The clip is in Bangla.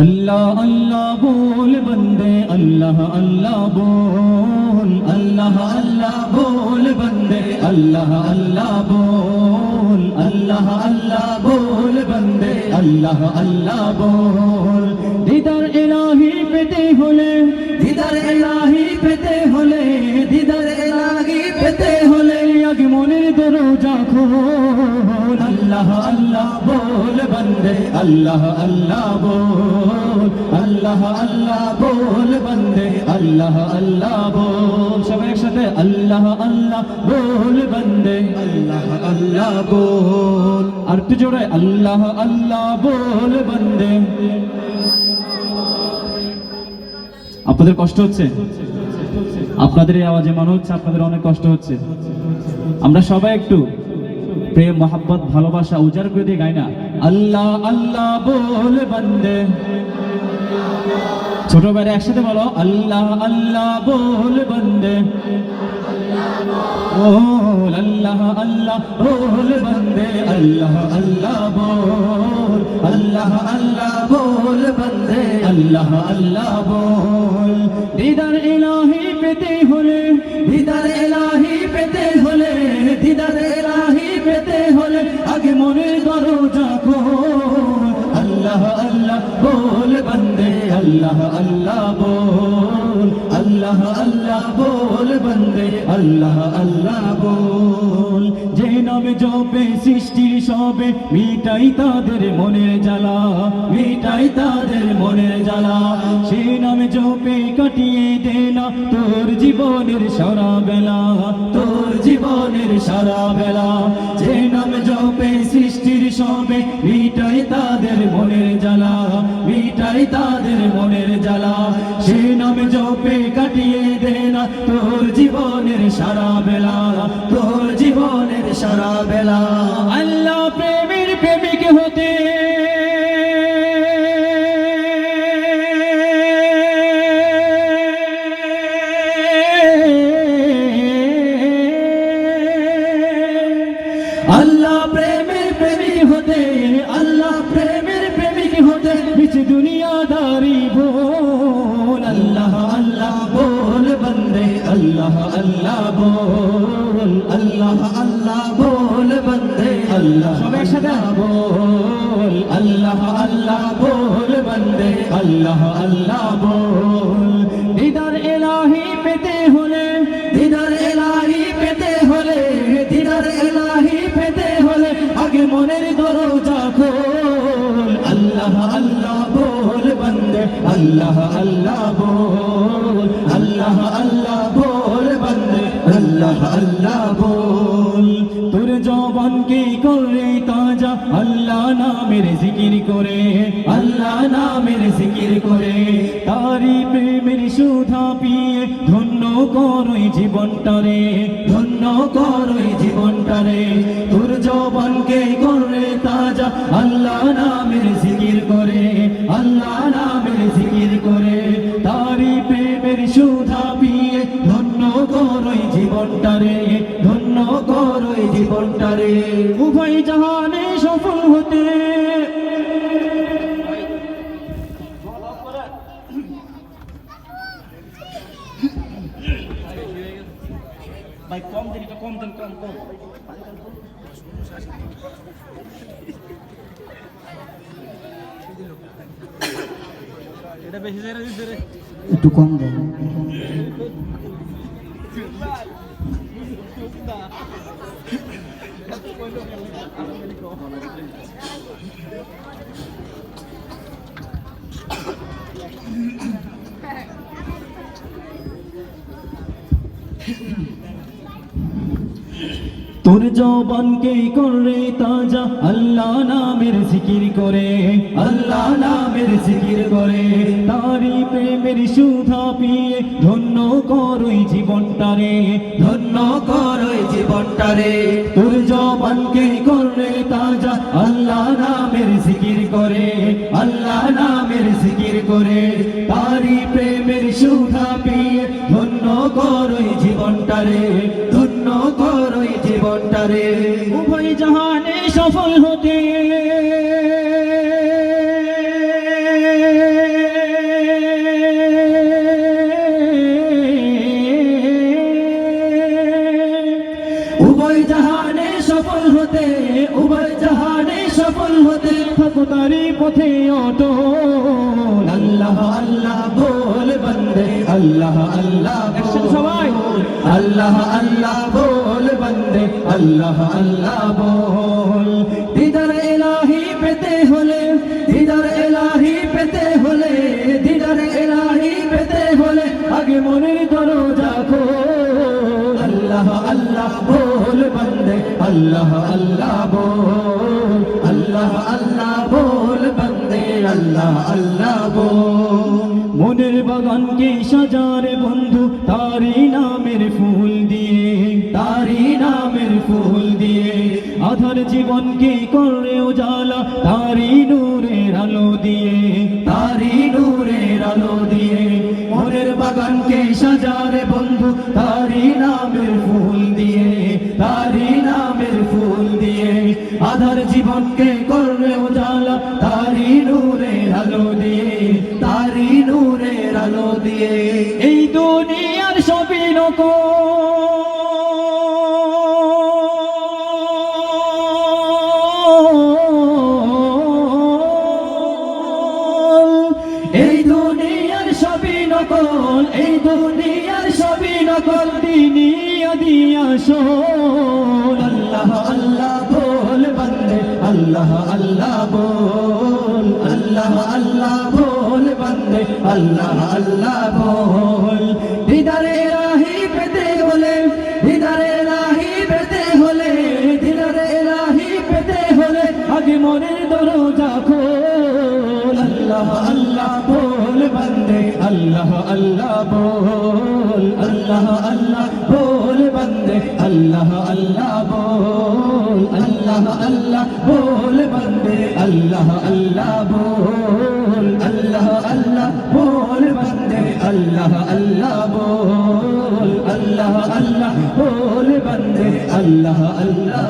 अल्लाह अल्लाह बोल बंदे अल्लाह अल्लाह बोल, अल्लाह अल्लाह बोल बंदे अल्लाह अल्लाह बोल, अल्लाह अल्लाह बोल बंदे अल्लाह अल्लाह बोल। दीदार इलाही पेते होले, दीदार इलाही पेते होले, दीदार इलाही पेते होले आगे मोनेर दरजा खोल। अल्लाह अल्लाह बोल बंदे अल्लाह अल्लाह बोल, अल्लाह अल्लाह बोल बंदे अल्लाह अल्लाह बोल। सब एक साथ अल्लाह अल्लाह बोल बंदे अल्लाह अल्लाह बोल। और तू जोड़े अल्लाह अल्लाह बोल बंदे। আপনাদের কষ্ট হচ্ছে, আপনাদের এই আওয়াজে মনে হচ্ছে আপনাদের অনেক কষ্ট হচ্ছে। আমরা সবাই একটু প্রেম মোহাব্বত ভালোবাসা উজাড় করে দিয়ে গাই না, আল্লাহ আল্লাহ বল বন্দে। ছোট ভাইরা একসাথে বলো আল্লাহ আল্লাহ বল বন্দে, बोल अल्लाह अल्लाह बोल बंदे अल्लाह अल्लाह बोल, अल्लाह अल्लाह बोल बंदे अल्लाह अल्लाह बोल। दीदार इलाही पेते होले, दीदार इलाही पेते होले, दीदार इलाही पेते होले आगे मोने दरजा खोल। अल्लाह अल्लाह बोल बंदे अल्लाह अल्लाह बोल, अल्लाह अल्लाह बोल बंदे अल्लाह अल्लाह बोल। जे नामे जपे सृष्टिर सबे मिटाई तादेर मनेर জ্বালা, मिटाई तादेर मनेर জ্বালা। সে নামে জপে কাটিয়ে দে না তোর জীবনের সারা বেলা, তোর জীবনের সারা বেলা। যে নামে জপে সৃষ্টির সবে মিটাই তাদের মনের জ্বালা, মিটাই তাদের মনের জ্বালা। সে নামে জপে কাটিয়ে দে না তোর জীবনের সারা বেলা, তোর জীবনের সারা বেলা। আল্লাহ প্রেমের প্রেমিক হতে আল্লাহ প্রেমের প্রেমিক হতে, আল্লাহ প্রেমের প্রেমিক হতে বিচ দুনিয়াদারি बोल। अल्लाह अल्लाह बोल बंदे अल्लाह अल्लाह बोल, अल्लाह अल्लाह बोल बंदे अल्लाह अल्लाह बोल, अल्लाह अल्लाह बोल बंदे अल्लाह अल्लाह बोल। दीदार इलाही पेते होले, दीदार इलाही पेते होले, दीदार इलाही पेते होले आगे मोनेर दरजा खोल। अल्लाह अल्लाह बोल बंदे अल्लाह अल्लाह बोल, अल्लाह अल्लाह बोल बंदे अल्लाह अल्लाह बोल। তোর জবানকে করে তাজা আল্লাহ নামের জিকির করে, আল্লাহ নামের জিকির করে। তারি প্রেমের সুধা পিয়ে ধন্য করই জীবনটারে, ধন্য করই জীবনটারে। তোর জবানকে করে তাজা আল্লাহ নামের জিকির করে, আল্লাহ নামের জিকির করে। তারি প্রেমের সুধা পিয়ে ধন্য করই জীবনটারে, ধন্য করই জীবনটারে। উভয় জাহানে সফল হতে ভাই কম দেন, এটা কম দেন, কম কম এটা বেশি জায়গা দিছে রে, একটু কম দেন। তোর জবানকে করে তাজা আল্লাহ নামের জিকির করে, আল্লাহ নামের জিকির করে। তারি প্রেমের সুধা পিয়ে ধন্য করই জীবনটারে, ধন্য করই জীবনটারে। তোর জবানকে করে তাজা আল্লাহ নামের জিকির করে, আল্লাহ নামের জিকির করে। তারি প্রেমের সুধা পিয়ে ধন্য করই জীবনটারে, ধন্য করই জীবনটারে। উভয় জাহানে সফল হতে থাকো তারি পথে অটল আল্লাহ আল্লাহ বল বন্দে আল্লাহ আল্লাহ একসাথে সবাই আল্লাহ আল্লাহ বল বন্দে আল্লাহ আল্লাহ বল দিদার ইলাহি পেতে হলে দিদার ইলাহি পেতে হলে দিদার ইলাহি পেতে হলে আগে মনের দরজা খোল আল্লাহ আল্লাহ বল বন্দে আল্লাহ আল্লাহ বল আল্লাহ আল্লাহ বল বন্দে আল্লাহ আল্লাহ বল মনের বাগানকে সাজারে বন্ধু তারি নামের ফুল দিয়ে তারি নামের ফুল দিয়ে আধার জীবনকে করে উজালা তারি নূরের আলো দিয়ে তারি নূরের আলো দিয়ে মনের বাগানকে সাজারে বন্ধু তারি নামের ফুল দিয়ে তারি নামের ফুল দিয়ে আধার জীবনকে করে উজালা তারি নূরের আলো দিয়ে তারি নূরের আলো দিয়ে এই দুনিয়ার সবই নকল এই দুনিয়ার সবই নকল এই দুনিয়ার সবই নকল দিনিয়া দিয়া শোন আল্লাহ আল্লাহ বল বন্দে আল্লাহ আল্লাহ বল আল্লাহ আল্লাহ বল বন্দে আল্লাহ আল্লাহ বল দিদারে ইলাহি পেতে হলে দিদারে ইলাহি পেতে হলে দিদারে ইলাহি পেতে হলে আগে মনের দরজা খোল আল্লাহ আল্লাহ বল বন্দে আল্লাহ আল্লাহ বল আল্লাহ আল্লাহ বল বন্দে আল্লাহ আল্লাহ বল আল্লাহ আল্লাহ বল বন্দে আল্লাহ আল্লাহ বল আল্লাহ আল্লাহ বল বন্দে আল্লাহ আল্লাহ বল আল্লাহ আল্লাহ বল বন্দে আল্লাহ আল্লাহ